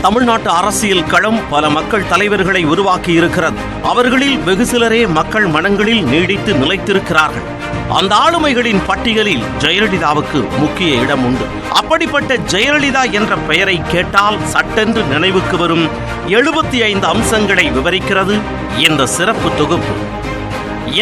தமிழ்நாட்டு அரசியல் களம் பல மக்கள் தலைவர்களை உருவாக்கி இருக்கிறது. அவர்களில் வெகு சிலரே மக்கள் மனங்களில் நீடித்து நிலைத்திருக்கிறார்கள். அந்த ஆளுமைகளின் பட்டியலில் ஜெயலலிதாவுக்கு முக்கிய இடம் உண்டு. அப்படிப்பட்ட ஜெயலலிதா என்ற பெயரை கேட்டால் சட்டென்று நினைவுக்கு வரும் 75 அம்சங்களை விவரிக்கிறது இந்த சிறப்பு தொகுப்பு.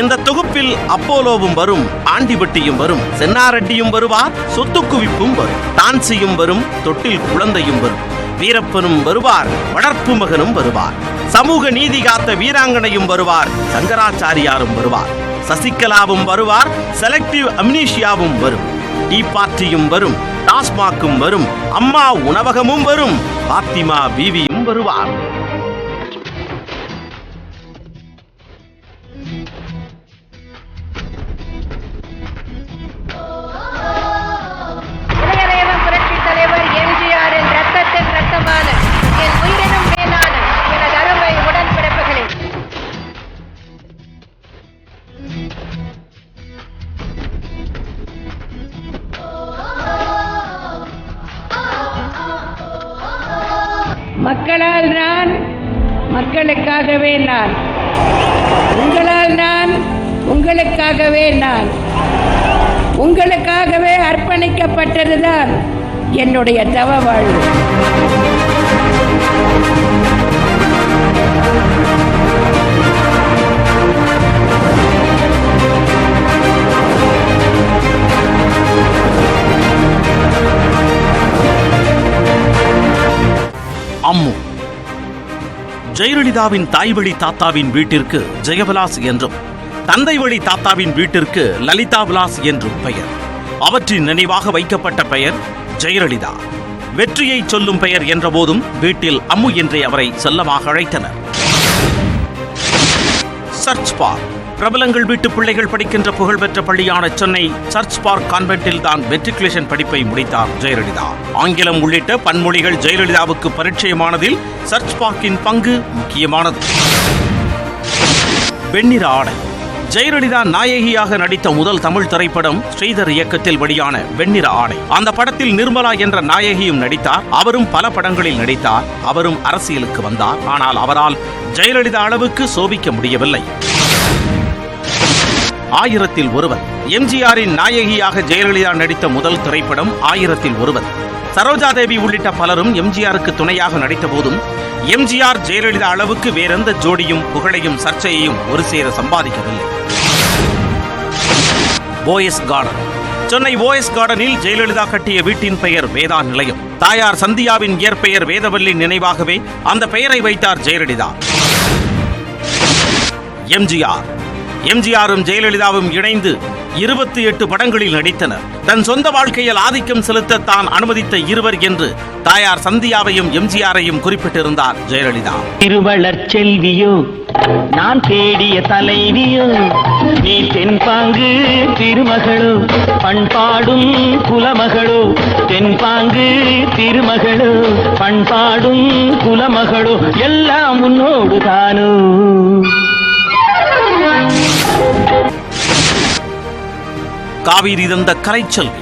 இந்த தொகுப்பில் அப்போலோவும் வரும், ஆண்டிபட்டியும் வரும், சென்னாரெட்டியும் வருவார், சொத்து குவிப்பும் வரும், டான்சியும் வரும், தொட்டில் குழந்தையும் வரும், வீரப்பனும் வருவார், வளர்ப்பு மகனும் வருவார், சமூக நீதி காத்த வீராங்கனையும் வருவார், சங்கராச்சாரியாரும் வருவார், சசிகலாவும் வருவார், செலக்டிவ் அம்னீஷியாவும் வரும், டீ பார்ட்டியும் வரும், டாஸ்மாக்கும் வரும், அம்மா உணவகமும் வரும், பாத்திமா பீவியும் வருவார். மக்களால் நான், மக்களுக்காகவே நான், உங்களால் நான், உங்களுக்காகவே நான், உங்களுக்காகவே அர்ப்பணிக்கப்பட்டதுதான் என்னுடைய தவ வாழ்வு. அம்மு. ஜெயலலிதாவின் தாய்வழி தாத்தாவின் வீட்டிற்கு ஜெயவிலாஸ் என்றும், தந்தை வழி தாத்தாவின் வீட்டிற்கு லலிதா விலாஸ் என்றும் பெயர். அவற்றின் நினைவாக வைக்கப்பட்ட பெயர் ஜெயலலிதா. வெற்றியை சொல்லும் பெயர் என்ற போதும் வீட்டில் அம்மு என்றே அவரை செல்லமாக அழைத்தனர். Church Park. பிரபலங்கள் வீட்டு பிள்ளைகள் படிக்கின்ற புகழ்பெற்ற பள்ளியான சென்னை சர்ச் பார்க் கான்வென்ட்டில் தான் மெட்ரிகுலேஷன் படிப்பை முடித்தார் ஜெயலலிதா. ஆங்கிலம் உள்ளிட்ட பன்மொழிகள் ஜெயலலிதாவுக்கு பரிச்சயமானதில் சர்ச் பார்க்கின் பங்கு முக்கியமானது. வெண்ணிற ஆடை. ஜெயலலிதா நாயகியாக நடித்த முதல் தமிழ் திரைப்படம் ஸ்ரீதர் இயக்கத்தில் வெளியான வெண்ணிற ஆடை. அந்த படத்தில் நிர்மலா என்ற நாயகியும் நடித்தார். அவரும் பல படங்களில் நடித்தார். அவரும் அரசியலுக்கு வந்தார். ஆனால் அவரால் ஜெயலலிதா அளவுக்கு சோபிக்க முடியவில்லை. 1000ல் ஒருவன். எம்ஜிஆரின் நாயகியாக ஜெயலலிதா நடித்த முதல் திரைப்படம் 1000ல் ஒருவன். சரோஜா தேவி உள்ளிட்ட பலரும் எம்ஜிஆருக்கு துணையாக நடித்த போதும் எம்ஜிஆர் ஜெயலலிதா அளவுக்கு வேறெந்த ஜோடியும் புகழையும் சர்ச்சையையும் ஒரு சேர சம்பாதிக்கவில்லை. போயஸ் கார்டன். சென்னை போயஸ் கார்டனில் ஜெயலலிதா கட்டிய வீட்டின் பெயர் வேதா நிலையம். தாயார் சந்தியாவின் இயற்பெயர் வேதவல்லி நினைவாகவே அந்த பெயரை வைத்தார் ஜெயலலிதா. எம்ஜிஆரும் ஜெயலலிதாவும் இணைந்து 28 படங்களில் நடித்தனர். தன் சொந்த வாழ்க்கையில் ஆதிக்கம் செலுத்த தான் அனுமதித்த இருவர் என்று தாயார் சந்தியாவையும் எம்ஜிஆரையும் குறிப்பிட்டிருந்தார் ஜெயலலிதா. திருவளர் செல்வியோ நான் தேடிய தலைவியோ, நீ தென்பாங்கு திருமகளோ, பண்பாடும் குலமகளோ, தென்பாங்கு திருமகளோ, பண்பாடும் குலமகளோ, எல்லாம் உன்னோடு தானோ. காவிரி தந்த கலைச்செல்வி.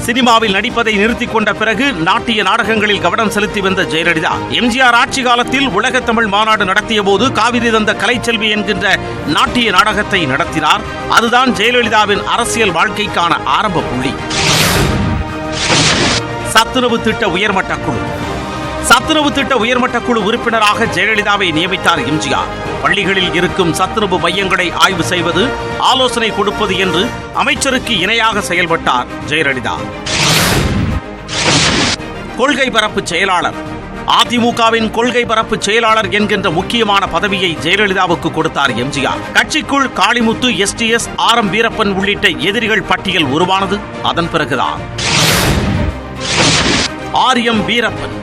சினிமாவில் நடிப்பதை நிறுத்திக் கொண்ட பிறகு நாட்டிய நாடகங்களில் கவனம் செலுத்தி வந்த ஜெயலலிதா எம்ஜிஆர் ஆட்சி காலத்தில் உலக தமிழ் மாநாடு நடத்திய போது காவிரி தந்த கலைச்செல்வி என்கின்ற நாட்டிய நாடகத்தை நடத்தினார். அதுதான் ஜெயலலிதாவின் அரசியல் வாழ்க்கைக்கான ஆரம்ப புள்ளி. சத்துணவு திட்ட உயர்மட்ட குழு. சத்துணவு திட்ட உயர்மட்ட குழு உறுப்பினராக ஜெயலலிதாவை நியமித்தார் எம்ஜிஆர். பள்ளிகளில் இருக்கும் சத்துணவு மையங்களை ஆய்வு செய்வது, ஆலோசனை கொடுப்பது என்று அமைச்சருக்கு இணையாக செயல்பட்டார் ஜெயலலிதா. கொள்கை பரப்பு செயலாளர். அதிமுகவின் கொள்கை பரப்பு செயலாளர் என்கின்ற முக்கியமான பதவியை ஜெயலலிதாவுக்கு கொடுத்தார் எம்ஜிஆர். கட்சிக்குள் காளிமுத்து, எஸ்டிஎஸ், ஆர்.எம். வீரப்பன் உள்ளிட்ட எதிரிகள் பட்டியல் உருவானது அதன் பிறகுதான். ஆர்.எம். வீரப்பன்.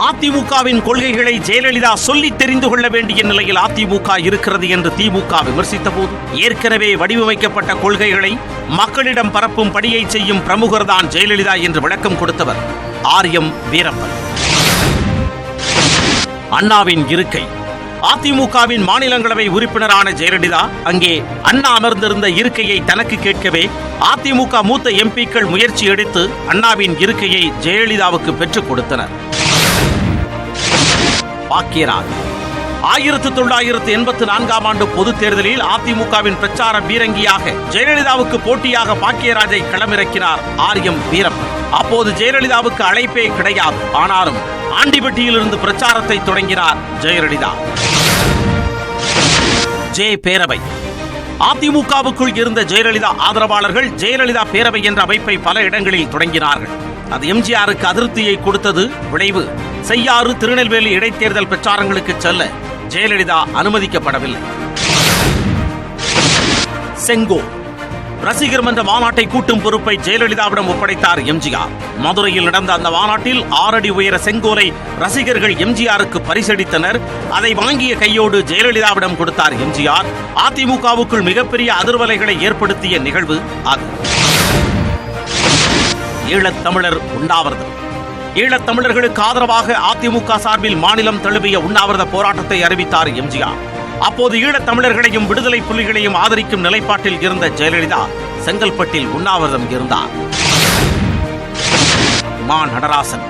அதிமுகவின் கொள்கைகளை ஜெயலலிதா சொல்லி தெரிந்து கொள்ள வேண்டிய நிலையில் அதிமுக இருக்கிறது என்று திமுக விமர்சித்த போது ஏற்கனவே வடிவமைக்கப்பட்ட கொள்கைகளை மக்களிடம் பரப்பும் பணியை செய்யும் பிரமுகர் தான் ஜெயலலிதா என்று விளக்கம் கொடுத்தவர் ஆர்.எம். வீரப்பன். அண்ணாவின் இருக்கை. அதிமுகவின் மாநிலங்களவை உறுப்பினரான ஜெயலலிதா அங்கே அண்ணா அமர்ந்திருந்த இருக்கையை தனக்கு கேட்கவே அதிமுக மூத்த எம்பிக்கள் முயற்சி எடுத்து அண்ணாவின் இருக்கையை ஜெயலலிதாவுக்கு பெற்றுக் கொடுத்தனர். பாக்கியராஜ். 1984ஆம் ஆண்டு பொதுத் தேர்தலில் அதிமுகவின் பிரச்சார பீரங்கியாக ஜெயலலிதாவுக்கு போட்டியாக பாக்கியராஜை களமிறக்கினார் ஆர்எம் வீரப்பன். அப்போது ஜெயலலிதாவுக்கு அழைப்பே கிடையாது. ஆனாலும் ஆண்டிபட்டியிலிருந்து பிரச்சாரத்தை தொடங்கினார் ஜெயலலிதா. பேரவை. அதிமுகவுக்குள் இருந்த ஜெயலலிதா ஆதரவாளர்கள் ஜெயலலிதா பேரவை என்ற அமைப்பை பல இடங்களில் தொடங்கினார்கள். அது எம்ஜிஆருக்கு அதிருப்தியை கொடுத்தது. விளைவு, செய்யாறு, திருநெல்வேலி இடைத்தேர்தல் பிரச்சாரங்களுக்கு செல்ல ஜெயலலிதா அனுமதிக்கப்படவில்லை. செங்கோல். ரசிகர் மன்ற மாநாட்டை கூட்டும் பொறுப்பை ஜெயலலிதாவிடம் ஒப்படைத்தார் எம்ஜிஆர். மதுரையில் நடந்த அந்த மாநாட்டில் 6 அடி உயர செங்கோலை ரசிகர்கள் எம்ஜிஆருக்கு பரிசளித்தனர். அதை வாங்கிய கையோடு ஜெயலலிதாவிடம் கொடுத்தார் எம்ஜிஆர். அதிமுகவுக்குள் மிகப்பெரிய அதிர்வலைகளை ஏற்படுத்திய நிகழ்வு அது. ஈழத்தமிழர் உண்ணாவிரதம். ஈழத்தமிழர்களுக்கு ஆதரவாக அதிமுக சார்பில் மாநிலம் தழுவிய உண்ணாவிரத போராட்டத்தை அறிவித்தார் எம்ஜிஆர். அப்போது ஈழத்தமிழர்களையும் விடுதலை புலிகளையும் ஆதரிக்கும் நிலைப்பாட்டில் இருந்த ஜெயலலிதா செங்கல்பட்டில் உண்ணாவிரதம் இருந்தார். நடராசன்.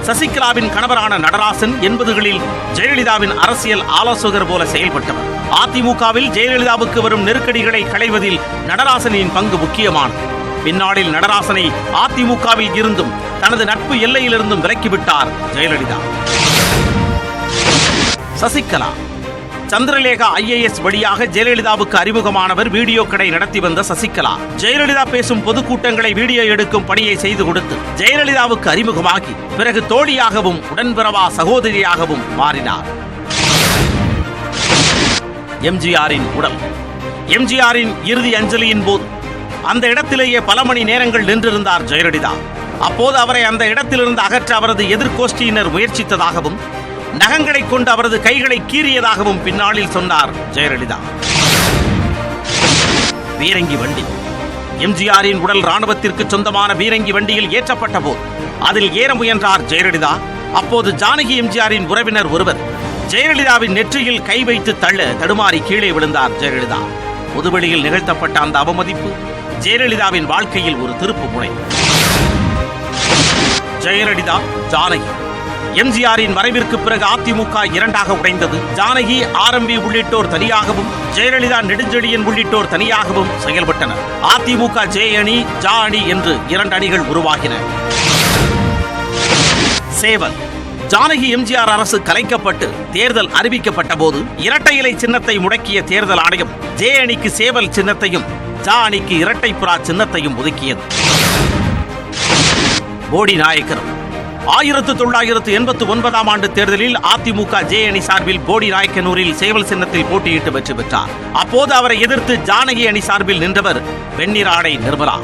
சசிகலாவின் கணவரான நடராசன் 80களில் ஜெயலலிதாவின் அரசியல் ஆலோசகர் போல செயல்பட்டவர். அதிமுகவில் ஜெயலலிதாவுக்கு வரும் நெருக்கடிகளை களைவதில் நடராசனின் பங்கு முக்கியமானது. பின்னாளில் நடராசனை அதிமுகவில் இருந்தும் தனது நட்பு எல்லையிலிருந்தும் விலக்கிவிட்டார் ஜெயலலிதா. சசிகலா. சந்திரலேகா IAS வழியாக ஜெயலலிதாவுக்கு அறிமுகமானவர். வீடியோ கடை நடத்தி வந்த சசிகலா ஜெயலலிதா பேசும் பொதுக்கூட்டங்களை வீடியோ எடுக்கும் பணியை செய்து கொடுத்து ஜெயலலிதாவுக்கு அறிமுகமாகி பிறகு தோழியாகவும் உடன்பிறவா சகோதரியாகவும் மாறினார். எம்ஜிஆரின் உடல். எம்ஜிஆரின் இறுதி அஞ்சலியின் போது அந்த இடத்திலேயே பல மணி நேரங்கள் நின்றிருந்தார் ஜெயலலிதா. அப்போது அவரை அந்த இடத்திலிருந்து அகற்ற அவரது எதிர்கோஷ்டியினர் முயற்சித்ததாகவும் நகங்களை கொண்டு அவரது கைகளை கீறியதாகவும் பின்னாளில் சொன்னார் ஜெயலலிதா. பீரங்கி வண்டி. எம்ஜிஆரின் உடல் ராணுவத்திற்கு சொந்தமான பீரங்கி வண்டியில் ஏற்றப்பட்ட போது அதில் ஏற முயன்றார் ஜெயலலிதா. அப்போது ஜானகி எம்ஜிஆரின் உறவினர் ஒருவர் ஜெயலலிதாவின் நெற்றியில் கை வைத்து தள்ள தடுமாறி கீழே விழுந்தார் ஜெயலலிதா. பொதுவெளியில் நிகழ்த்தப்பட்ட அந்த அவமதிப்பு ஜெயலலிதாவின் வாழ்க்கையில் ஒரு திருப்பு முனை. ஜெயலலிதா, ஜானகி. எம்ஜிஆரின் மறைவிற்கு பிறகு அதிமுக 2ஆக உடைந்தது. ஜானகி, RMB உள்ளிட்டோர் தனியாகவும் ஜெயலலிதா, நெடுஞ்செழியன் உள்ளிட்டோர் தனியாகவும் செயல்பட்டனர். அதிமுக ஜே அணி, ஜா அணி என்று 2 அணிகள் உருவாகின. சேவல். ஜானகி எம்ஜிஆர் அரசு கலைக்கப்பட்டு தேர்தல் அறிவிக்கப்பட்ட போது இரட்டை இலை சின்னத்தை முடக்கிய தேர்தல் ஆணையம் ஜே அணிக்கு சேவல் சின்னத்தையும் ஜா அணிக்கு இரட்டை புறா சின்னத்தையும் ஒதுக்கியது. போடி நாயக்கர். 1989ஆம் ஆண்டு தேர்தலில் அதிமுக ஜே அணி சார்பில் போடி நாயக்கனூரில் சேவல் சின்னத்தில் போட்டியிட்டு வெற்றி பெற்றார். அப்போது அவரை எதிர்த்து ஜானகி அணி சார்பில் நின்றவர் வெண்ணிராடை நிர்மலா.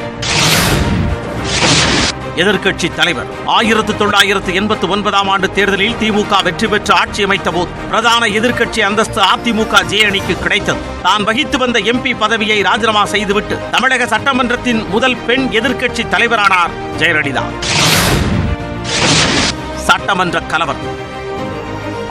எதிர்க்கட்சி தலைவர். 1989ஆம் ஆண்டு தேர்தலில் திமுக வெற்றி பெற்று ஆட்சி அமைத்த போது பிரதான எதிர்க்கட்சி அந்தஸ்து அதிமுக ஜே அணிக்கு கிடைத்தது. தான் வகித்து வந்த MP பதவியை ராஜினாமா செய்துவிட்டு தமிழக சட்டமன்றத்தின் முதல் பெண் எதிர்க்கட்சி தலைவரானார் ஜெயலலிதா. சட்டமன்ற கலவரம்.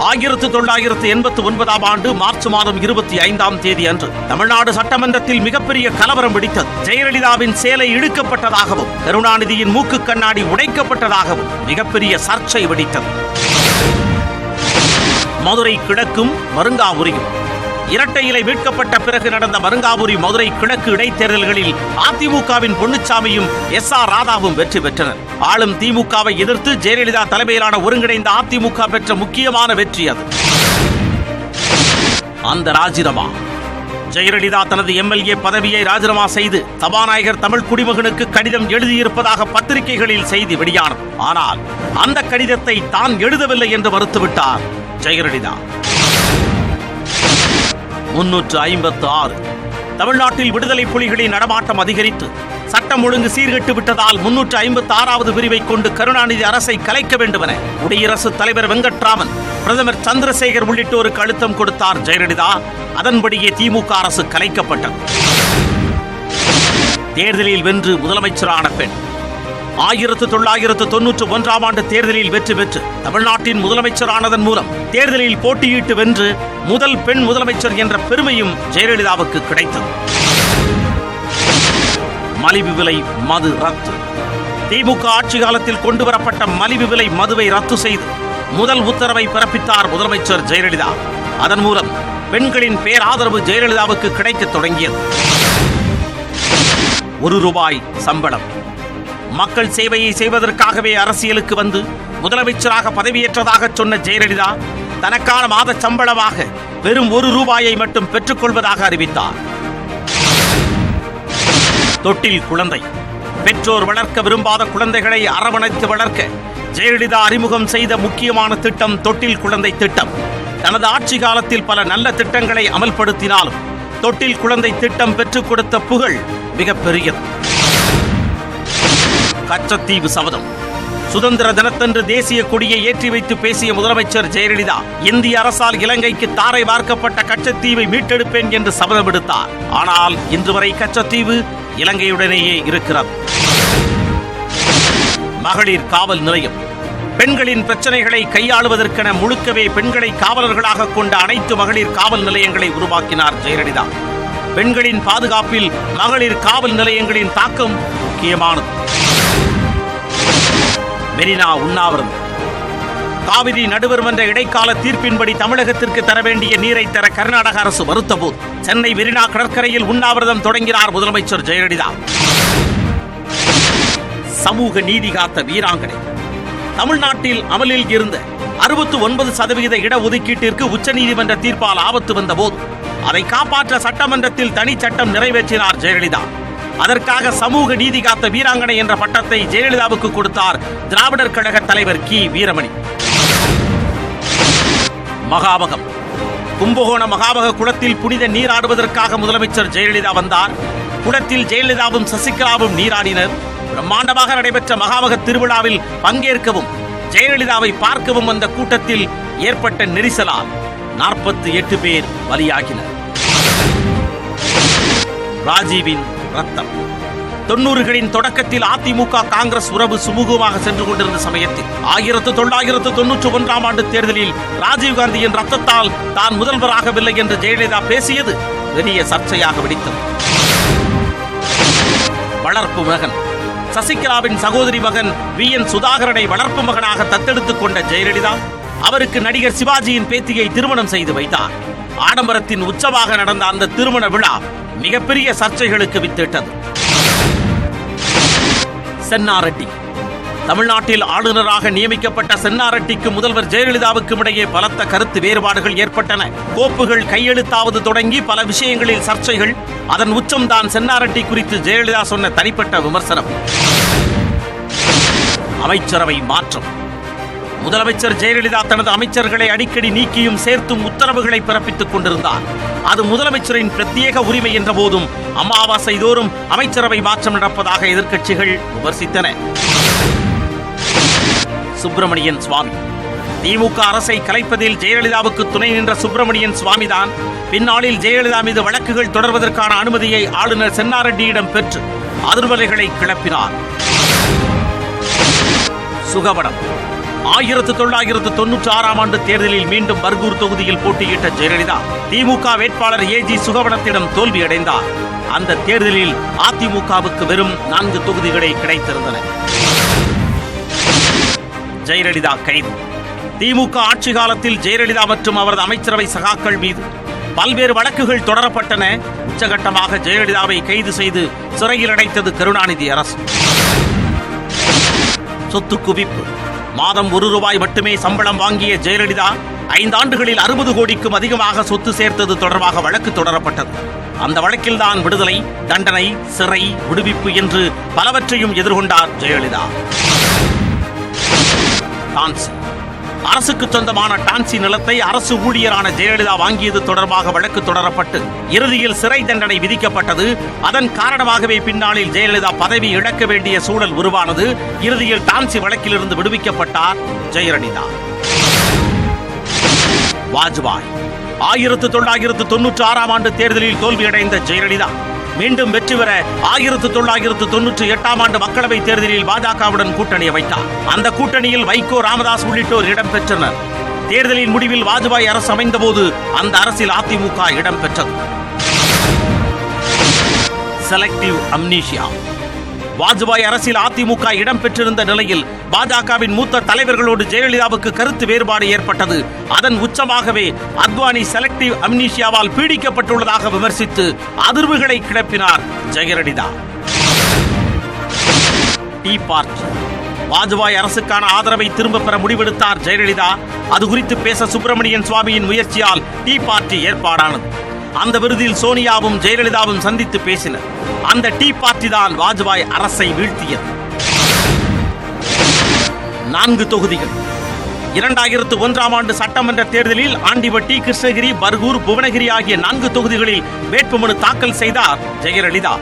1989ஆம் ஆண்டு மார்ச் மாதம் 25ஆம் தேதி அன்று தமிழ்நாடு சட்டமன்றத்தில் மிகப்பெரிய கலவரம் வெடித்தது. ஜெயலலிதாவின் சேலை இழுக்கப்பட்டதாகவும் கருணாநிதியின் மூக்கு கண்ணாடி உடைக்கப்பட்டதாகவும் மிகப்பெரிய சர்ச்சை வெடித்தது. மதுரை கிழக்கும் மருங்காபுரியும். இரட்டை இலை மீட்கப்பட்ட பிறகு நடந்த மருங்காபுரி மதுரை கிழக்கு இடைத்தேர்தல்களில் அதிமுகவின் பொன்னுச்சாமியும் SR ராதாவும் வெற்றி பெற்றனர். ஆளும் திமுகவை எதிர்த்து ஜெயலலிதா தலைமையிலான ஒருங்கிணைந்த அதிமுக பெற்ற முக்கியமான வெற்றி அது. அந்த ராஜினாமா. ஜெயலலிதா தனது MLA பதவியை ராஜினாமா செய்து சபாநாயகர் தமிழ் குடிமகனுக்கு கடிதம் எழுதியிருப்பதாக பத்திரிகைகளில் செய்தி வெளியானது. ஆனால் அந்த கடிதத்தை தான் எழுதவில்லை என்று மறுத்துவிட்டார் ஜெயலலிதா. 356. தமிழ்நாட்டில் விடுதலை புலிகளின் நடமாட்டம் அதிகரித்து சட்டம் ஒழுங்கு சீர்கெட்டு விட்டதால் 356வது பிரிவை கொண்டு கருணாநிதி அரசை கலைக்க வேண்டுமென குடியரசுத் தலைவர் வெங்கட்ராமன், பிரதமர் சந்திரசேகர் உள்ளிட்டோருக்கு அழுத்தம் கொடுத்தார் ஜெயலலிதா. அதன்படியே திமுக அரசு கலைக்கப்பட்டது. தேர்தலில் வென்று முதலமைச்சரான பெண். 1991ஆம் ஆண்டு தேர்தலில் வெற்றி பெற்று தமிழ்நாட்டின் முதலமைச்சரானதன் மூலம் தேர்தலில் போட்டியிட்டு வென்று முதல் பெண் முதலமைச்சர் என்ற பெருமையும் ஜெயலலிதாவுக்கு கிடைத்தது. மலிவு விலை மது ரத்து. திமுக ஆட்சி காலத்தில் கொண்டுவரப்பட்ட மலிவு விலை மதுவை ரத்து செய்து முதல் உத்தரவை பிறப்பித்தார் முதலமைச்சர் ஜெயலலிதா. அதன் மூலம் பெண்களின் பேராதரவு ஜெயலலிதாவுக்கு கிடைக்கத் தொடங்கியது. ₹1 சம்பளம். மக்கள் சேவையை செய்வதற்காகவே அரசியலுக்கு வந்து முதலமைச்சராக பதவியேற்றதாக சொன்ன ஜெயலலிதா தனக்கான மாத சம்பளமாக வெறும் ₹1 மட்டும் பெற்றுக்கொள்வதாக அறிவித்தார். தொட்டில் குழந்தை. பெற்றோர் வளர்க்க விரும்பாத குழந்தைகளை அரவணைத்து வளர்க்க ஜெயலலிதா அறிமுகம் செய்த முக்கியமான திட்டம் தொட்டில் குழந்தை திட்டம். தனது ஆட்சி காலத்தில் பல நல்ல திட்டங்களை அமல்படுத்தினாலும் தொட்டில் குழந்தை திட்டம் பெற்றுக் கொடுத்த புகழ் மிகப்பெரியது. கச்சத்தீவு சபதம். சுதந்திர தினத்தன்று தேசிய கொடியை ஏற்றி வைத்து பேசிய முதலமைச்சர் ஜெயலலிதா இந்திய அரசால் இலங்கைக்கு தாரை வார்க்கப்பட்ட கச்சத்தீவை மீட்டெடுப்பேன் என்று சபதம் எடுத்தார். ஆனால் இன்று வரை கச்சத்தீவு இலங்கையுடனேயே இருக்கிறது. மகளிர் காவல் நிலையம். பெண்களின் பிரச்சனைகளை கையாளுவதற்கென முழுக்கவே பெண்களை காவலர்களாக கொண்ட அனைத்து மகளிர் காவல் நிலையங்களை உருவாக்கினார் ஜெயலலிதா. பெண்களின் பாதுகாப்பில் மகளிர் காவல் நிலையங்களின் தாக்கம் முக்கியமானது. மெரினா உண்ணாவிரதம். காவிரி நடுவர் மன்ற இடைக்கால தீர்ப்பின்படி தமிழகத்திற்கு தர வேண்டிய நீரை தர கர்நாடக அரசு மறுத்தபோது சென்னை மெரினா கடற்கரையில் உண்ணாவிரதம் தொடங்கினார் முதலமைச்சர் ஜெயலலிதா. சமூக நீதி காத்த வீராங்கனை. தமிழ்நாட்டில் அமலில் இருந்த 69% இடஒதுக்கீட்டிற்கு உச்சநீதிமன்ற தீர்ப்பால் ஆபத்து வந்த போது அதை காப்பாற்ற சட்டமன்றத்தில் தனி சட்டம் நிறைவேற்றினார் ஜெயலலிதா. அதற்காக சமூக நீதி காத்த வீராங்கனை என்ற பட்டத்தை ஜெயலலிதாவுக்கு கொடுத்தார் திராவிடர் கழக தலைவர் கி. வீரமணி. மகாமகம். கும்பகோண மகாமக குளத்தில் புனித நீராடுவதற்காக முதலமைச்சர் ஜெயலலிதா வந்தார். குளத்தில் ஜெயலலிதாவும் சசிகலாவும் நீராடினர். பிரம்மாண்டமாக நடைபெற்ற மகாமக திருவிழாவில் பங்கேற்கவும் ஜெயலலிதாவை பார்க்கவும் வந்த கூட்டத்தில் ஏற்பட்ட நெரிசலால் 48 பேர் பலியாகினர். ராஜீவின் ரத்தம். 90களின் தொடக்கத்தில் அதிமுக காங்கிரஸ் உறவு சுமூகமாக சென்று கொண்டிருந்த சமயத்தில் 1991ஆம் ஆண்டு தேர்தலில் ராஜீவ்காந்தியின் ரத்தத்தால் தான் முதல்வராகவில்லை என்று ஜெயலலிதா பேசியது பெரிய சர்ச்சையாக வெடித்தது. வளர்ப்பு மகன். சசிகலாவின் சகோதரி மகன் VN சுதாகரனை வளர்ப்பு மகனாக தத்தெடுத்துக் கொண்ட ஜெயலலிதா அவருக்கு நடிகர் சிவாஜியின் பேத்தியை திருமணம் செய்து வைத்தார். ஆடம்பரத்தின் உச்சமாக நடந்த அந்த திருமண விழா மிகப்பெரிய சர்ச்சைகளுக்கு வித்திட்டது. சென்னாரெட்டி. தமிழ்நாட்டில் ஆளுநராக நியமிக்கப்பட்ட சென்னாரெட்டிக்கு முதல்வர் ஜெயலலிதாவுக்கும் இடையே பலத்த கருத்து வேறுபாடுகள் ஏற்பட்டன. கோப்புகள் கையெழுத்தாவது தொடங்கி பல விஷயங்களில் சர்ச்சைகள். அதன் உச்சம்தான் சென்னாரெட்டி குறித்து ஜெயலலிதா சொன்ன தனிப்பட்ட விமர்சனம். அமைச்சரவை மாற்றம். முதலமைச்சர் ஜெயலலிதா தனது அமைச்சர்களை அடிக்கடி நீக்கியும் சேர்த்தும் உத்தரவுகளை பிறப்பித்துக் கொண்டிருந்தார். அது முதலமைச்சரின் பிரத்யேக உரிமை என்ற போதும் அமாவாசை தோறும் அமைச்சரவை மாற்றம் நடப்பதாக எதிர்க்கட்சிகள் விமர்சித்தன. சுப்பிரமணியன் சுவாமி. திமுக அரசை கலைப்பதில் ஜெயலலிதாவுக்கு துணை நின்ற சுப்பிரமணியன் சுவாமிதான் பின்னாளில் ஜெயலலிதா மீது வழக்குகள் தொடர்வதற்கான அனுமதியை ஆளுநர் சென்னாரெட்டியிடம் பெற்று அதிர்வலைகளை கிளப்பினார். சுகவனம். 1996ஆம் ஆண்டு தேர்தலில் மீண்டும் பர்கூர் தொகுதியில் போட்டியிட்ட ஜெயலலிதா திமுக வேட்பாளர் AG சுகவனத்திடம் தோல்வியடைந்தார். அந்த தேர்தலில் அதிமுகவுக்கு வெறும் 4 தொகுதிகளே கிடைத்திருந்தன. ஜெயலலிதா கைது. திமுக ஆட்சி காலத்தில் ஜெயலலிதா மற்றும் அவரது அமைச்சரவை சகாக்கள் மீது பல்வேறு வழக்குகள் தொடரப்பட்டன. உச்சகட்டமாக ஜெயலலிதாவை கைது செய்து சிறையில் அடைத்தது கருணாநிதி அரசு. சொத்து குவிப்பு. மாதம் ₹1 மட்டுமே சம்பளம் வாங்கிய ஜெயலலிதா 5 ஆண்டுகளில் 60 கோடிக்கும் அதிகமாக சொத்து சேர்த்தது தொடர்பாக வழக்கு தொடரப்பட்டது. அந்த வழக்கில்தான் விடுதலை, தண்டனை, சிறை, விடுவிப்பு என்று பலவற்றையும் எதிர்கொண்டார் ஜெயலலிதா. டான்சி. அரசுக்கு சொந்தமான டான்சி நிலத்தை அரசு ஊழியரான ஜெயலலிதா வாங்கியது தொடர்பாக வழக்கு தொடரப்பட்டு இறுதியில் சிறை தண்டனை விதிக்கப்பட்டது. அதன் காரணமாகவே பின்னாளில் ஜெயலலிதா பதவி இழக்க வேண்டிய சூழல் உருவானது. இறுதியில் டான்சி வழக்கிலிருந்து விடுவிக்கப்பட்டார் ஜெயலலிதா. வாஜ்பாய். 1996ஆம் ஆண்டு தேர்தலில் தோல்வியடைந்த ஜெயலலிதா மீண்டும் வெற்றி பெற 1998ஆம் ஆண்டு மக்களவை தேர்தலில் பாஜகவுடன் கூட்டணி வைத்தார். அந்த கூட்டணியில் வைகோ, ராமதாஸ் உள்ளிட்டோர் இடம்பெற்றனர். தேர்தலின் முடிவில் வாஜ்பாய் அரசு அமைந்த போது அந்த அரசில் அதிமுக இடம்பெற்றது. Selective amnesia. வாஜ்பாய் அரசில் அதிமுக இடம்பெற்றிருந்த நிலையில் பாஜகவின் மூத்த தலைவர்களோடு ஜெயலலிதாவுக்கு கருத்து வேறுபாடு ஏற்பட்டது. அதன் உச்சமாகவே அத்வானி செலக்டிவ் அம்னீஷியாவால் பீடிக்கப்பட்டுள்ளதாக விமர்சித்து அதிர்வுகளை கிளப்பினார் ஜெயலலிதா. டீ பார்ட்டி வாஜ்பாய் அரசுக்கான ஆதரவை திரும்ப பெற முடிவெடுத்தார் ஜெயலலிதா. அது குறித்து பேச சுப்பிரமணியன் சுவாமியின் முயற்சியால் டீ பார்ட்டி ஏற்பாடானது. அந்த விருதில் சோனியாவும் ஜெயலலிதாவும் சந்தித்து பேசினர். அந்த டீ பார்ட்டி தான் வாஜ்பாய் அரசை வீழ்த்தியது. 4 தொகுதிகள். 2001ஆம் ஆண்டு சட்டமன்ற தேர்தலில் ஆண்டிபட்டி, கிருஷ்ணகிரி, பர்கூர், புவனகிரி ஆகிய 4 தொகுதிகளில் வேட்புமனு தாக்கல் செய்தார் ஜெயலலிதா.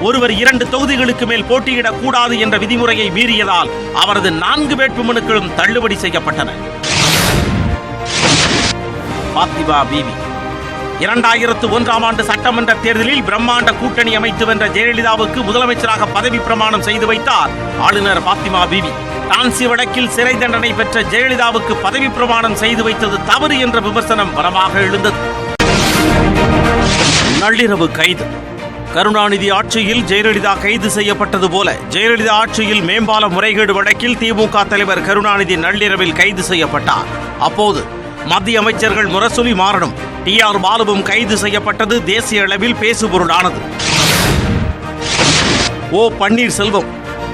ஒருவர் 2 தொகுதிகளுக்கு மேல் போட்டியிடக் கூடாது என்ற விதிமுறையை மீறியதால் அவரது 4 வேட்புமனுக்களும் தள்ளுபடி செய்யப்பட்டன. பாத்திமா பீவி 2001ஆம் ஆண்டு சட்டமன்ற தேர்தலில் பிரம்மாண்ட கூட்டணி அமைத்து வென்ற ஜெயலலிதாவுக்கு முதலமைச்சராக பதவி பிரமாணம் செய்து வைத்தார் ஆளுநர் பாத்திமா பீவி. டான்சி வழக்கில் சிறை தண்டனை பெற்ற ஜெயலலிதாவுக்கு பதவி பிரமாணம் செய்து வைத்தது தவறு என்ற விமர்சனம் பலமாக எழுந்தது. நள்ளிரவு கைது. கருணாநிதி ஆட்சியில் ஜெயலலிதா கைது செய்யப்பட்டது போல ஜெயலலிதா ஆட்சியில் மேம்பால முறைகேடு வழக்கில் திமுக தலைவர் கருணாநிதி நள்ளிரவில் கைது செய்யப்பட்டார். அப்போது மத்திய அமைச்சர்கள் முரசொலி மாறனும் டி.ஆர். பாலுவும் கைது செய்யப்பட்டது தேசிய அளவில் பேசுபொருளானது. ஓ பன்னீர்செல்வம்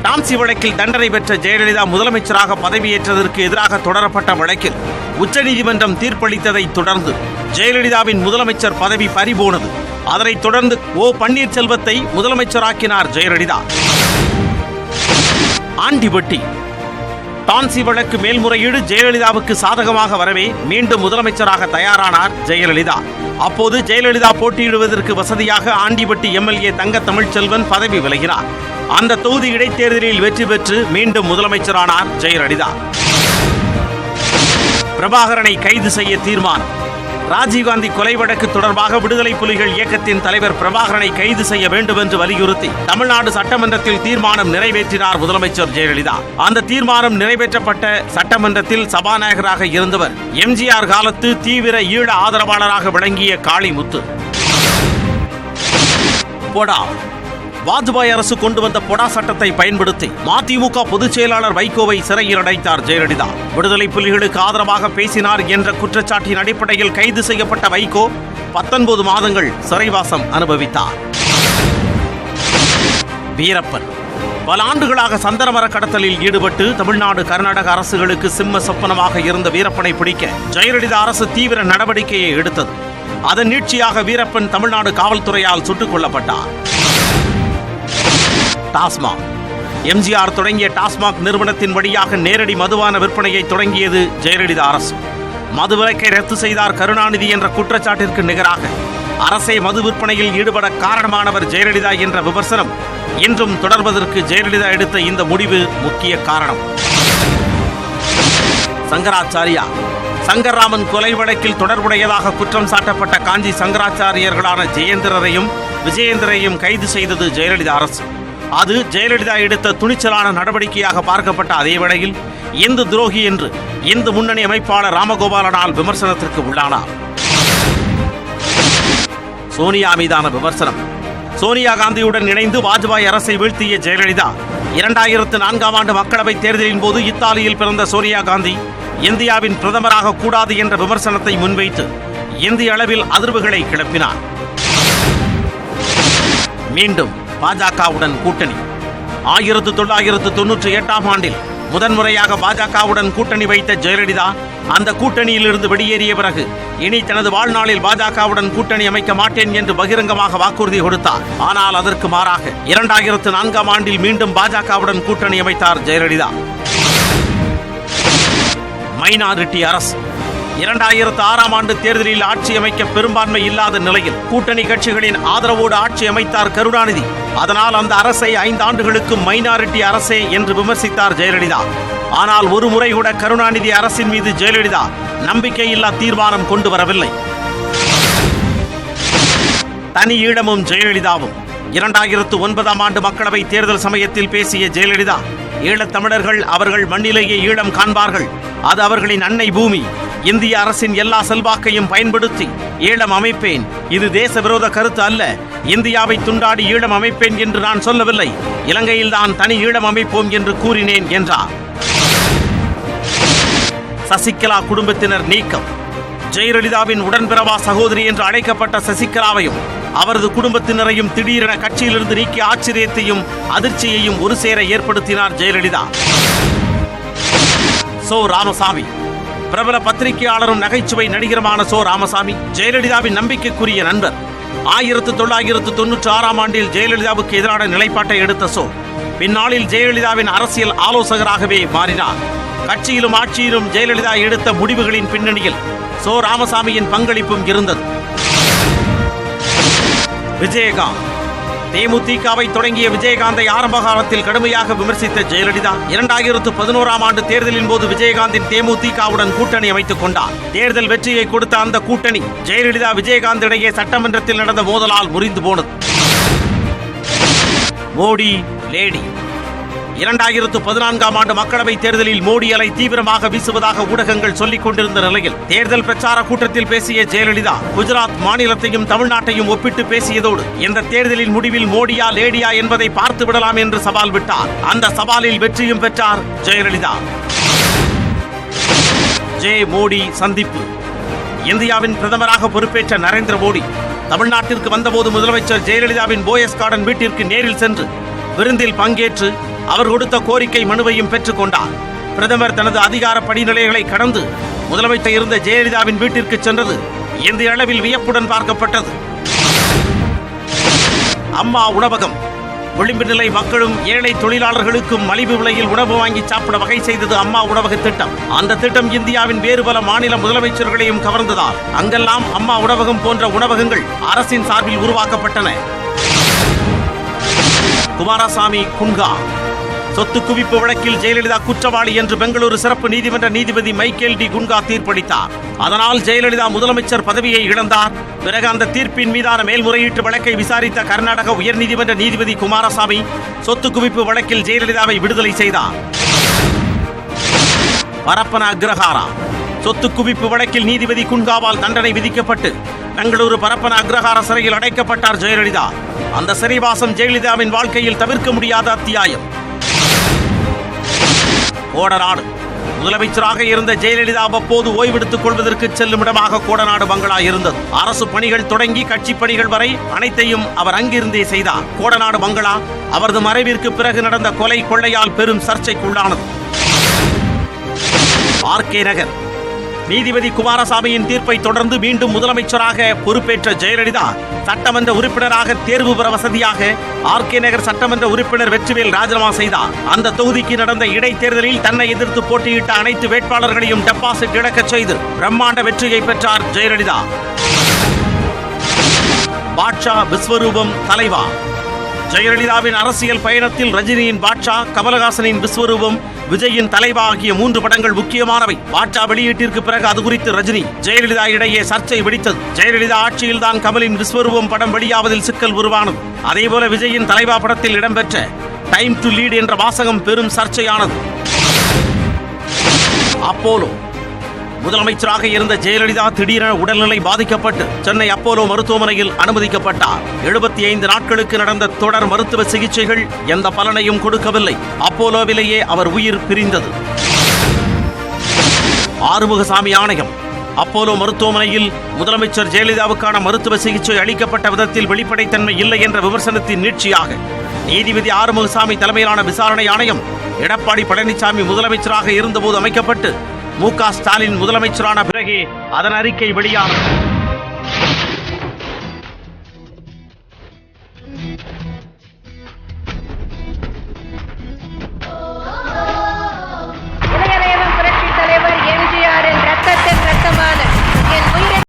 டான்சி வழக்கில் தண்டனை பெற்ற ஜெயலலிதா முதலமைச்சராக பதவியேற்றதற்கு எதிராக தொடரப்பட்ட வழக்கில் உச்சநீதிமன்றம் தீர்ப்பளித்ததை தொடர்ந்து ஜெயலலிதாவின் முதலமைச்சர் பதவி பறிபோனது. அதனைத் தொடர்ந்து ஓ பன்னீர்செல்வத்தை முதலமைச்சராக்கினார் ஜெயலலிதா. ஆண்டிபட்டி டான்சி வழக்கு மேல்முறையீடு ஜெயலலிதாவுக்கு சாதகமாக வரவே மீண்டும் முதலமைச்சராக தயாரானார் ஜெயலலிதா. அப்போது ஜெயலலிதா போட்டியிடுவதற்கு வசதியாக ஆண்டிபட்டி எம்எல்ஏ தங்க தமிழ்ச்செல்வன் பதவி விலகினார். அந்த தொகுதி இடைத்தேர்தலில் வெற்றி பெற்று மீண்டும் முதலமைச்சரானார் ஜெயலலிதா. பிரபாகரனை கைது செய்ய தீர்மானம். ராஜீவ்காந்தி கொலை வழக்கு தொடர்பாக விடுதலை புலிகள் இயக்கத்தின் தலைவர் பிரபாகரனை கைது செய்ய வேண்டும் என்று வலியுறுத்தி தமிழ்நாடு சட்டமன்றத்தில் தீர்மானம் நிறைவேற்றினார் முதலமைச்சர் ஜெயலலிதா. அந்த தீர்மானம் நிறைவேற்றப்பட்ட சட்டமன்றத்தில் சபாநாயகராக இருந்தவர் எம்ஜிஆர் காலத்து தீவிர ஈழ ஆதரவாளராக விளங்கிய காளிமுத்து. பொடா வாஜ்பாய் அரசு கொண்டு வந்த பொடா சட்டத்தை பயன்படுத்தி மதிமுக பொதுச் செயலாளர் வைகோவை சிறையில் அடைத்தார் ஜெயலலிதா. விடுதலை புலிகளுக்கு ஆதரவாக பேசினார் என்ற குற்றச்சாட்டின் அடிப்படையில் கைது செய்யப்பட்ட வைகோ 19 மாதங்கள் சிறைவாசம் அனுபவித்தார். வீரப்பன் பல ஆண்டுகளாக சந்தனமர கடத்தலில் ஈடுபட்டு தமிழ்நாடு, கர்நாடக அரசுகளுக்கு சிம்ம சொப்பனமாக இருந்த வீரப்பனை பிடிக்க ஜெயலலிதா அரசு தீவிர நடவடிக்கையை எடுத்தது. அதன் நீட்சியாக வீரப்பன் தமிழ்நாடு காவல்துறையால் சுட்டுக் கொல்லப்பட்டார். டாஸ்மாக் எம்ஜிஆர் தொடங்கிய டாஸ்மாக் நிறுவனத்தின் வழியாக நேரடி மதுபான விற்பனையை தொடங்கியது ஜெயலலிதா அரசு. மதுவிலக்கை ரத்து செய்தார் கருணாநிதி என்ற குற்றச்சாட்டிற்கு நிகராக அரசே மது விற்பனையில் ஈடுபட காரணமானவர் ஜெயலலிதா என்ற விமர்சனம் இன்றும் தொடர்வதற்கு ஜெயலலிதா எடுத்த இந்த முடிவு முக்கிய காரணம். சங்கராச்சாரியா சங்கர்ராமன் கொலை வழக்கில் தொடர்புடையதாக குற்றம் சாட்டப்பட்ட காஞ்சி சங்கராச்சாரியர்களான ஜெயேந்திரரையும் விஜயேந்திரையும் கைது செய்தது ஜெயலலிதா அரசு. அது ஜெயலலிதா எடுத்த துணிச்சலான நடவடிக்கையாக பார்க்கப்பட்ட அதே வேளையில் இந்து துரோகி என்று இந்து முன்னணி அமைப்பாளர் ராமகோபாலனால் விமர்சனத்திற்கு உள்ளானார். சோனியா மீதான விமர்சனம். சோனியா காந்தியுடன் இணைந்து வாஜ்பாய் அரசை வீழ்த்திய ஜெயலலிதா 2004ஆம் ஆண்டு மக்களவைத் தேர்தலின் போது இத்தாலியில் பிறந்த சோனியா காந்தி இந்தியாவின் பிரதமராக கூடாது என்ற விமர்சனத்தை முன்வைத்து இந்திய அளவில் அதிர்வுகளை கிளப்பினார். மீண்டும் பாஜகவுடன் கூட்டணி. 1998ஆம் ஆண்டில் முதன்முறையாக பாஜகவுடன் கூட்டணி வைத்த ஜெயலலிதா அந்த கூட்டணியில் இருந்து வெளியேறிய பிறகு இனி தனது வாழ்நாளில் பாஜகவுடன் கூட்டணி அமைக்க மாட்டேன் என்று பகிரங்கமாக வாக்குறுதி கொடுத்தார். ஆனால் அதற்கு மாறாக 2004ஆம் ஆண்டில் மீண்டும் பாஜகவுடன் கூட்டணி அமைத்தார் ஜெயலலிதா. மைனாரிட்டி அரசு. 2006ஆம் ஆண்டு தேர்தலில் ஆட்சி அமைக்க பெரும்பான்மை இல்லாத நிலையில் கூட்டணி கட்சிகளின் ஆதரவோடு ஆட்சி அமைத்தார் கருணாநிதி. அதனால் அந்த அரசை 5 ஆண்டுகளுக்கு மைனாரிட்டி அரசே என்று விமர்சித்தார் ஜெயலலிதா. ஆனால் ஒரு முறை கூட கருணாநிதி அரசின் மீது ஜெயலலிதா நம்பிக்கையில்லா தீர்மானம் கொண்டு வரவில்லை. தனி ஈழமும் ஜெயலலிதாவும். 2009ஆம் ஆண்டு மக்களவை தேர்தல் சமயத்தில் பேசிய ஜெயலலிதா, ஈழத்தமிழர்கள் அவர்கள் மண்ணிலேயே ஈழம் காண்பார்கள், அது அவர்களின் அன்னை பூமி, இந்திய அரசின் எல்லா செல்வாக்கையும் பயன்படுத்தி ஈழம் அமைப்பேன், இது தேச விரோத கருத்து அல்ல, இந்தியாவை துண்டாடி ஈழம் அமைப்பேன் என்று நான் சொல்லவில்லை, இலங்கையில் தான் தனி ஈழம் அமைப்போம் என்று கூறினேன் என்றார். சசிகலா குடும்பத்தினர் நீக்கம். ஜெயலலிதாவின் உடன்பிறவா சகோதரி என்று அழைக்கப்பட்ட சசிகலாவையும் அவரது குடும்பத்தினரையும் திடீரென கட்சியிலிருந்து நீக்கி ஆச்சரியத்தையும் அதிர்ச்சியையும் ஒரு சேர ஏற்படுத்தினார் ஜெயலலிதா. சோ ராமசாமி. பிரபல பத்திரிகையாளரும் நகைச்சுவை நடிகருமான சோ ராமசாமி ஜெயலலிதாவின் நம்பிக்கைக்குரிய நண்பர். 1996ஆம் ஆண்டில் ஜெயலலிதாவுக்கு எதிரான நிலைப்பாட்டை எடுத்த சோ பின்னாளில் ஜெயலலிதாவின் அரசியல் ஆலோசகராகவே மாறினார். கட்சியிலும் ஆட்சியிலும் ஜெயலலிதா எடுத்த முடிவுகளின் பின்னணியில் சோ ராமசாமியின் பங்களிப்பும் இருந்தது. விஜயகாந்த். தேமுதிகவை தொடங்கிய விஜயகாந்தை ஆரம்ப காலத்தில் கடுமையாக விமர்சித்த ஜெயலலிதா 2011ஆம் ஆண்டு தேர்தலின் போது விஜயகாந்தின் தேமுதிகவுடன் கூட்டணி அமைத்துக் கொண்டார். தேர்தல் வெற்றியை கொடுத்த அந்த கூட்டணி ஜெயலலிதா விஜயகாந்த் இடையே சட்டமன்றத்தில் நடந்த மோதலால் முறிந்து போனது. மோடி லேடி. 2014ஆம் ஆண்டு மக்களவைத் தேர்தலில் மோடி அலை தீவிரமாக வீசுவதாக ஊடகங்கள் சொல்லிக் கொண்டிருந்த நிலையில் தேர்தல் பிரச்சார கூட்டத்தில் பேசிய ஜெயலலிதா குஜராத் மாநிலத்தையும் தமிழ்நாட்டையும் ஒப்பிட்டு பேசியதோடு இந்த தேர்தலின் முடிவில் மோடியா லேடியா என்பதை பார்த்து விடலாம் என்று சவால் விட்டார். அந்த சவாலில் வெற்றியும் பெற்றார் ஜெயலலிதா. மோடி சந்திப்பு. இந்தியாவின் பிரதமராக பொறுப்பேற்ற நரேந்திர மோடி தமிழ்நாட்டிற்கு வந்தபோது முதலமைச்சர் ஜெயலலிதாவின் போயஸ் கார்டன் வீட்டிற்கு நேரில் சென்று விருந்தில் பங்கேற்று அவர் கொடுத்த கோரிக்கை மனுவையும் பெற்றுக் கொண்டார். பிரதமர் தனது அதிகார படிநிலைகளை கடந்து முதலமைச்சர் இருந்த ஜெயலலிதாவின் வீட்டிற்கு சென்றது இந்திய அளவில் வியப்புடன் பார்க்கப்பட்டது. அம்மா உணவகம். விளிம்பு நிலை மக்களும் ஏழை தொழிலாளர்களுக்கும் மலிவு விலையில் உணவு வாங்கி சாப்பிட வகை செய்தது அம்மா உணவக திட்டம். அந்த திட்டம் இந்தியாவின் வேறு பல மாநில முதலமைச்சர்களையும் கவர்ந்ததால் அங்கெல்லாம் அம்மா உணவகம் போன்ற உணவகங்கள் அரசின் சார்பில் உருவாக்கப்பட்டன. குமாரசாமி குன்கா. சொத்து குவிப்பு வழக்கில் ஜெயலலிதா குற்றவாளி என்று பெங்களூரு சிறப்பு நீதிமன்ற நீதிபதி மைக்கேல் டி குன்கா தீர்ப்பளித்தார். அதனால் ஜெயலலிதா முதலமைச்சர் பதவியை இழந்தார். பிறகு அந்த தீர்ப்பின் மீதான மேல்முறையீட்டு வழக்கை விசாரித்த கர்நாடக உயர்நீதிமன்ற நீதிபதி குமாரசாமி சொத்து குவிப்பு வழக்கில் ஜெயலலிதாவை விடுதலை செய்தார். பரப்பன அக்ரஹாரா. சொத்து குவிப்பு வழக்கில் நீதிபதி குன்காவால் தண்டனை விதிக்கப்பட்டு பெங்களூரு பரப்பன அக்ரஹார சிறையில் அடைக்கப்பட்டார் ஜெயலலிதா. அந்த சிறைவாசம் ஜெயலலிதாவின் வாழ்க்கையில் தவிர்க்க முடியாத அத்தியாயம். கோடநாடு. முதலமைச்சராக இருந்த ஜெயலலிதா அவ்வப்போது ஓய்வெடுத்துக் கொள்வதற்கு செல்லும் இடமாக கோடநாடு பங்களா இருந்தது. அரசு பணிகள் தொடங்கி கட்சி பணிகள் வரை அனைத்தையும் அவர் அங்கிருந்தே செய்தார். கோடநாடு பங்களா அவரது மறைவிற்கு பிறகு நடந்த கொலை கொள்ளையால் பெரும் சர்ச்சைக்குள்ளானது. ஆர்கே நகர். நீதிபதி குமாரசாமியின் தீர்ப்பை தொடர்ந்து மீண்டும் முதலமைச்சராக பொறுப்பேற்ற ஜெயலலிதா சட்டமன்ற உறுப்பினராக தேர்வு பெற வசதியாக ஆர்கே நகர் சட்டமன்ற உறுப்பினர் வெற்றிவேல் ராஜினாமா செய்தார். அந்த தொகுதிக்கு நடந்த இடைத்தேர்தலில் தன்னை எதிர்த்து போட்டியிட்ட அனைத்து வேட்பாளர்களையும் டெபாசிட் இழக்கச் செய்து பிரம்மாண்ட வெற்றியை பெற்றார் ஜெயலலிதா. பாட்ஷா விஸ்வரூபம் தலைவா. ஜெயலலிதாவின் அரசியல் பயணத்தில் ரஜினியின் பாட்ஷா, கமலஹாசனின் விஸ்வரூபம், விஜயின் தலைவா ஆகிய 3 படங்கள் முக்கியமானவை. பாட்ஷா வெளியீட்டிற்கு பிறகு அது குறித்து ரஜினி ஜெயலலிதா இடையே சர்ச்சை வெடித்தது. ஜெயலலிதா ஆட்சியில் தான் கமலின் விஸ்வரூபம் படம் வெளியாவதில் சிக்கல் உருவானது. அதேபோல விஜயின் தலைவா படத்தில் இடம்பெற்ற டைம் டு லீட் என்ற வாசகம் பெரும் சர்ச்சையானது. அப்போலோ. முதலமைச்சராக இருந்த ஜெயலலிதா திடீரென உடல்நிலை பாதிக்கப்பட்டு சென்னை அப்போலோ மருத்துவமனையில் அனுமதிக்கப்பட்டார். 75 நாட்களுக்கு நடந்த தொடர் மருத்துவ சிகிச்சைகள் எந்த பலனையும் கொடுக்கவில்லை. அப்போலோவிலேயே அவர் உயிர் பிரிந்தது. ஆறுமுகசாமி ஆணையம். அப்போலோ மருத்துவமனையில் முதலமைச்சர் ஜெயலலிதாவுக்கான மருத்துவ சிகிச்சை அளிக்கப்பட்ட விதத்தில் வெளிப்படைத்தன்மை இல்லை என்ற விமர்சனத்தின் நீட்சியாக நீதிபதி ஆறுமுகசாமி தலைமையிலான விசாரணை ஆணையம் எடப்பாடி பழனிசாமி முதலமைச்சராக இருந்தபோது அமைக்கப்பட்டு மு.க. ஸ்டாலின் முதலமைச்சரான பிறகு அதன் அறிக்கை வெளியானது. உலகரேவம் புரட்சி தலைவர் எம்ஜிஆரின் ரத்தத்தின் ரத்தமான என் உயிரை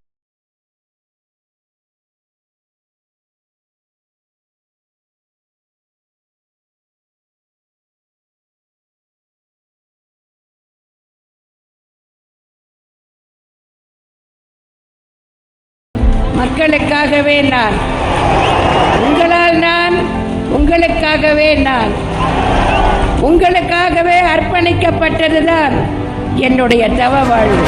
மக்களுக்காகவே நான், உங்களால் நான், உங்களுக்காகவே நான், உங்களுக்காகவே அர்ப்பணிக்கப்பட்டதுதான் என்னுடைய தவ வாழ்வு.